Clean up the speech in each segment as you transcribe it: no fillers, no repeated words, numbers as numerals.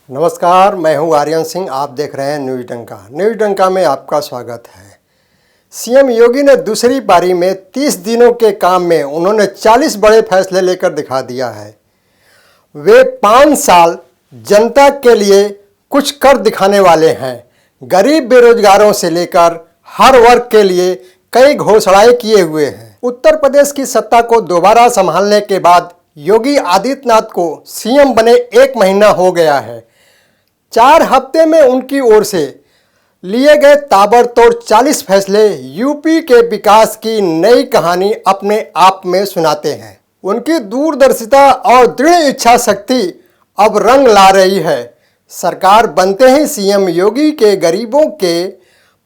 नमस्कार, मैं हूं आर्यन सिंह। आप देख रहे हैं न्यूज डंका। न्यूज डंका में आपका स्वागत है। सीएम योगी ने दूसरी पारी में 30 दिनों के काम में उन्होंने 40 बड़े फैसले लेकर दिखा दिया है। वे 5 साल जनता के लिए कुछ कर दिखाने वाले हैं। गरीब बेरोजगारों से लेकर हर वर्ग के लिए कई घोषणाएं किए हुए हैं। उत्तर प्रदेश की सत्ता को दोबारा संभालने के बाद योगी आदित्यनाथ को सीएम बने 1 महीना हो गया है। 4 हफ्ते में उनकी ओर से लिए गए ताबड़तोड़ 40 फैसले यूपी के विकास की नई कहानी अपने आप में सुनाते हैं। उनकी दूरदर्शिता और दृढ़ इच्छा शक्ति अब रंग ला रही है। सरकार बनते ही सीएम योगी के गरीबों के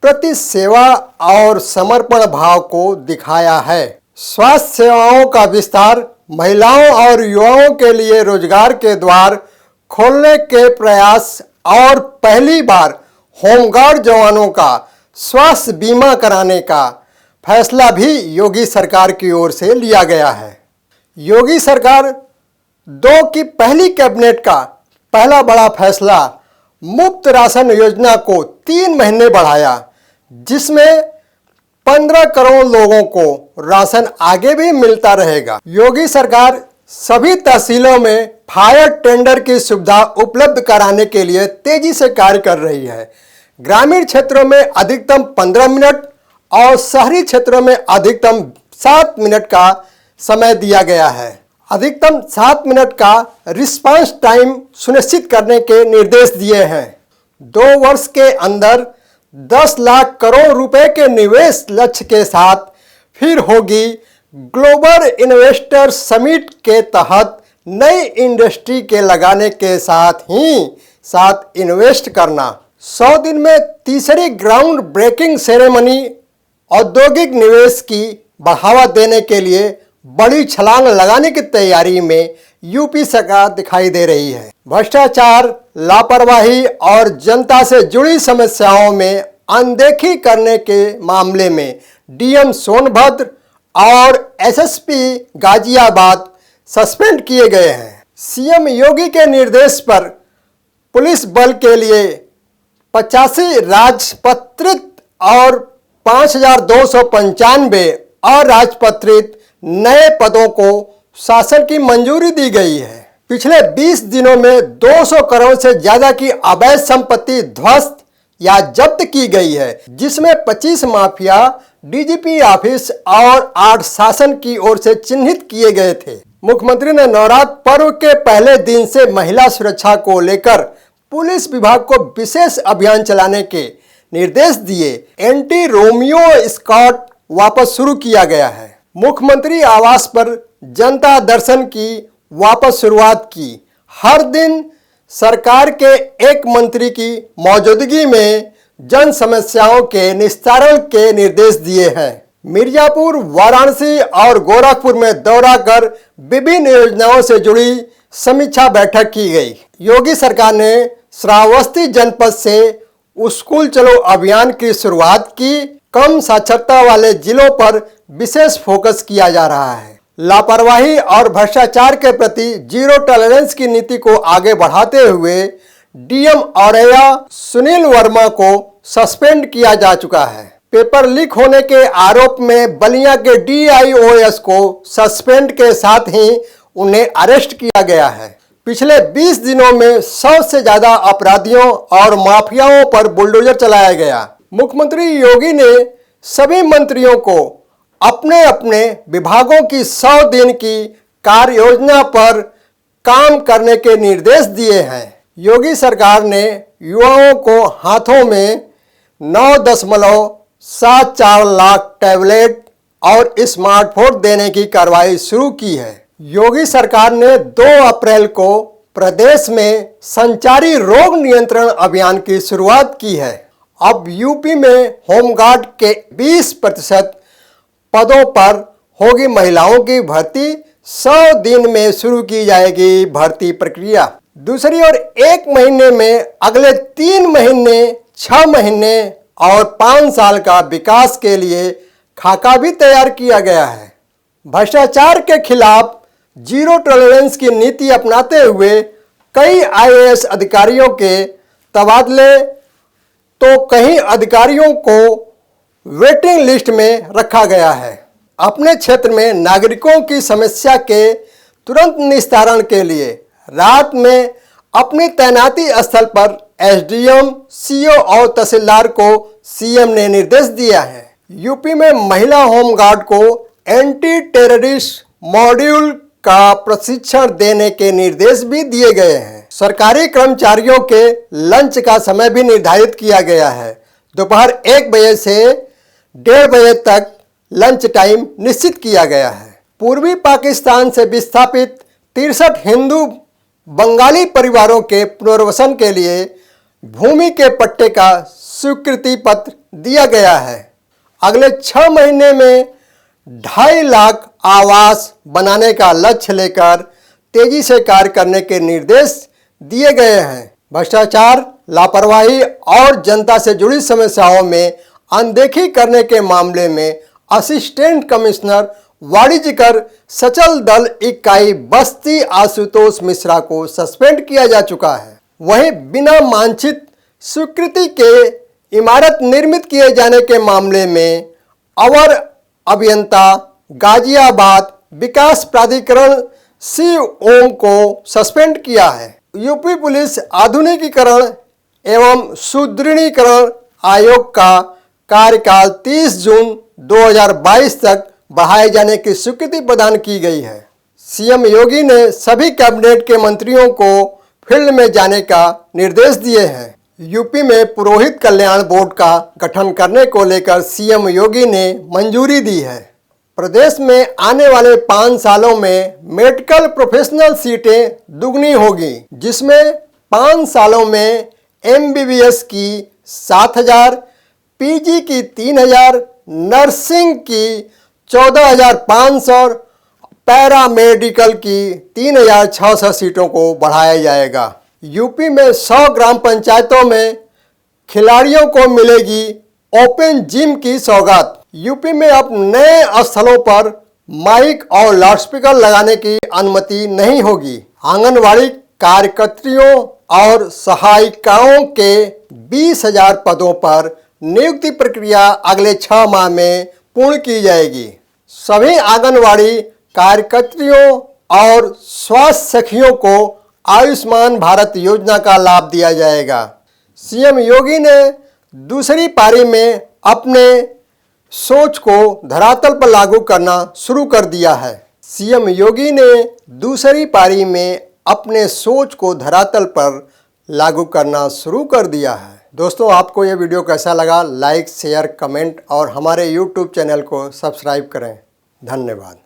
प्रति सेवा और समर्पण भाव को दिखाया है। स्वास्थ्य सेवाओं का विस्तार, महिलाओं और युवाओं के लिए रोजगार के द्वार खोलने के प्रयास और पहली बार होमगार्ड जवानों का स्वास्थ्य बीमा कराने का फैसला भी योगी सरकार की ओर से लिया गया है। योगी सरकार 2 की पहली कैबिनेट का पहला बड़ा फैसला मुफ्त राशन योजना को 3 महीने बढ़ाया, जिसमें 15 करोड़ लोगों को राशन आगे भी मिलता रहेगा। योगी सरकार सभी तहसीलों में फायर टेंडर की सुविधा उपलब्ध कराने के लिए तेजी से कार्य कर रही है। ग्रामीण क्षेत्रों में अधिकतम 15 मिनट और शहरी क्षेत्रों में अधिकतम 7 मिनट का समय दिया गया है। अधिकतम 7 मिनट का रिस्पांस टाइम सुनिश्चित करने के निर्देश दिए हैं। 2 वर्ष के अंदर 10 लाख करोड़ रुपए के निवेश लक्ष्य के साथ फिर होगी ग्लोबल इन्वेस्टर समिट के तहत नई इंडस्ट्री के लगाने के साथ इन्वेस्ट करना। 100 दिन में तीसरी ग्राउंड ब्रेकिंग सेरेमनी औद्योगिक निवेश की बढ़ावा देने के लिए बड़ी छलांग लगाने की तैयारी में यूपी सरकार दिखाई दे रही है। भ्रष्टाचार, लापरवाही और जनता से जुड़ी समस्याओं में अनदेखी करने के मामले में डीएम सोनभद्र और एसएसपी गाजियाबाद सस्पेंड किए गए हैं। सीएम योगी के निर्देश पर पुलिस बल के लिए 85 राजपत्रित और 5295 अराजपत्रित नए पदों को शासन की मंजूरी दी गई है। पिछले 20 दिनों में 200 करोड़ से ज्यादा की अवैध संपत्ति ध्वस्त या जब्त की गई है, जिसमें 25 माफिया डीजीपी ऑफिस और 8 शासन की ओर से चिन्हित किए गए थे। मुख्यमंत्री ने नवरात्र पर्व के पहले दिन से महिला सुरक्षा को लेकर पुलिस विभाग को विशेष अभियान चलाने के निर्देश दिए। एंटी रोमियो स्क्वाड वापस शुरू किया गया है। मुख्यमंत्री आवास पर जनता दर्शन की वापस शुरुआत की। हर दिन सरकार के एक मंत्री की मौजूदगी में जन समस्याओं के निस्तारण के निर्देश दिए हैं। मिर्जापुर, वाराणसी और गोरखपुर में दौरा कर विभिन्न योजनाओं से जुड़ी समीक्षा बैठक की गई। योगी सरकार ने श्रावस्ती जनपद से स्कूल चलो अभियान की शुरुआत की। कम साक्षरता वाले जिलों पर विशेष फोकस किया जा रहा है। लापरवाही और भ्रष्टाचार के प्रति जीरो टॉलरेंस की नीति को आगे बढ़ाते हुए डीएम औरैया सुनील वर्मा को सस्पेंड किया जा चुका है। पेपर लीक होने के आरोप में बलिया के डीआईओएस को सस्पेंड के साथ ही उन्हें अरेस्ट किया गया है। पिछले 20 दिनों में 100 से ज्यादा अपराधियों और माफियाओं पर बुलडोजर चलाया गया। मुख्यमंत्री योगी ने सभी मंत्रियों को अपने अपने विभागों की 100 दिन की कार्य योजना पर काम करने के निर्देश दिए हैं। योगी सरकार ने युवाओं को हाथों में 9.74 लाख टैबलेट और स्मार्टफोन देने की कार्रवाई शुरू की है। योगी सरकार ने 2 अप्रैल को प्रदेश में संचारी रोग नियंत्रण अभियान की शुरुआत की है। अब यूपी में होमगार्ड के 20% पदों पर होगी महिलाओं की भर्ती। 100 दिन में शुरू की जाएगी भर्ती प्रक्रिया। दूसरी ओर 1 महीने में अगले 3 महीने, 6 महीने और 5 साल का विकास के लिए खाका भी तैयार किया गया है। भ्रष्टाचार के खिलाफ जीरो टॉलरेंस की नीति अपनाते हुए कई आईएएस अधिकारियों के तबादले तो कई अधिकारियों को वेटिंग लिस्ट में रखा गया है। अपने क्षेत्र में नागरिकों की समस्या के तुरंत निस्तारण के लिए रात में अपनी तैनाती स्थल पर एसडीएम, सीओ और तहसीलदार को सीएम ने निर्देश दिया है। यूपी में महिला होमगार्ड को एंटी टेररिस्ट मॉड्यूल का प्रशिक्षण देने के निर्देश भी दिए गए हैं। सरकारी कर्मचारियों के लंच का समय भी निर्धारित किया गया है। दोपहर 1 बजे से 1:30 बजे तक लंच टाइम निश्चित किया गया है। पूर्वी पाकिस्तान से विस्थापित 63 हिंदू बंगाली परिवारों के पुनर्वसन के लिए भूमि के पट्टे का स्वीकृति पत्र दिया गया है। अगले 6 महीने में 2.5 लाख आवास बनाने का लक्ष्य लेकर तेजी से कार्य करने के निर्देश दिए गए हैं। भ्रष्टाचार, लापरवाही और जनता से जुड़ी समस्याओं में अनदेखी करने के मामले में असिस्टेंट कमिश्नर वाणिज्यकर सचल दल इकाई बस्ती आशुतोष मिश्रा को सस्पेंड किया जा चुका है। वहीं बिना मानचित स्वीकृति के इमारत निर्मित किए जाने के मामले में अवर अभियंता गाजियाबाद विकास प्राधिकरण सी ओम को सस्पेंड किया है। यूपी पुलिस आधुनिकीकरण एवं सुदृढ़ीकरण आयोग का कार्यकाल 30 जून 2022 तक बढ़ाए जाने की स्वीकृति प्रदान की गई है। सीएम योगी ने सभी कैबिनेट के मंत्रियों को फील्ड में जाने का निर्देश दिए हैं। यूपी में पुरोहित कल्याण बोर्ड का गठन करने को लेकर सीएम योगी ने मंजूरी दी है। प्रदेश में आने वाले 5 सालों में मेडिकल प्रोफेशनल सीटें दुगनी होगी, जिसमें 5 सालों में एमबीबीएस की 7,000, पीजी की 3,000, नर्सिंग की 14,500, पैरामेडिकल की 3,600 सीटों को बढ़ाया जाएगा। यूपी में 100 ग्राम पंचायतों में खिलाड़ियों को मिलेगी ओपन जिम की सौगात। यूपी में अब नए स्थलों पर माइक और लाउडस्पीकर लगाने की अनुमति नहीं होगी। आंगनवाड़ी कार्यकर्तियों और सहायिकाओं के 20,000 पदों पर नियुक्ति प्रक्रिया अगले 6 माह में पूर्ण की जाएगी। सभी आंगनवाड़ी कार्यकर्तियों और स्वास्थ्य सखियों को आयुष्मान भारत योजना का लाभ दिया जाएगा। सीएम योगी ने दूसरी पारी में अपने सोच को धरातल पर लागू करना शुरू कर दिया है। सीएम योगी ने दूसरी पारी में अपने सोच को धरातल पर लागू करना शुरू कर दिया है। दोस्तों, आपको ये वीडियो कैसा लगा? लाइक, शेयर, कमेंट और हमारे YouTube चैनल को सब्सक्राइब करें। धन्यवाद।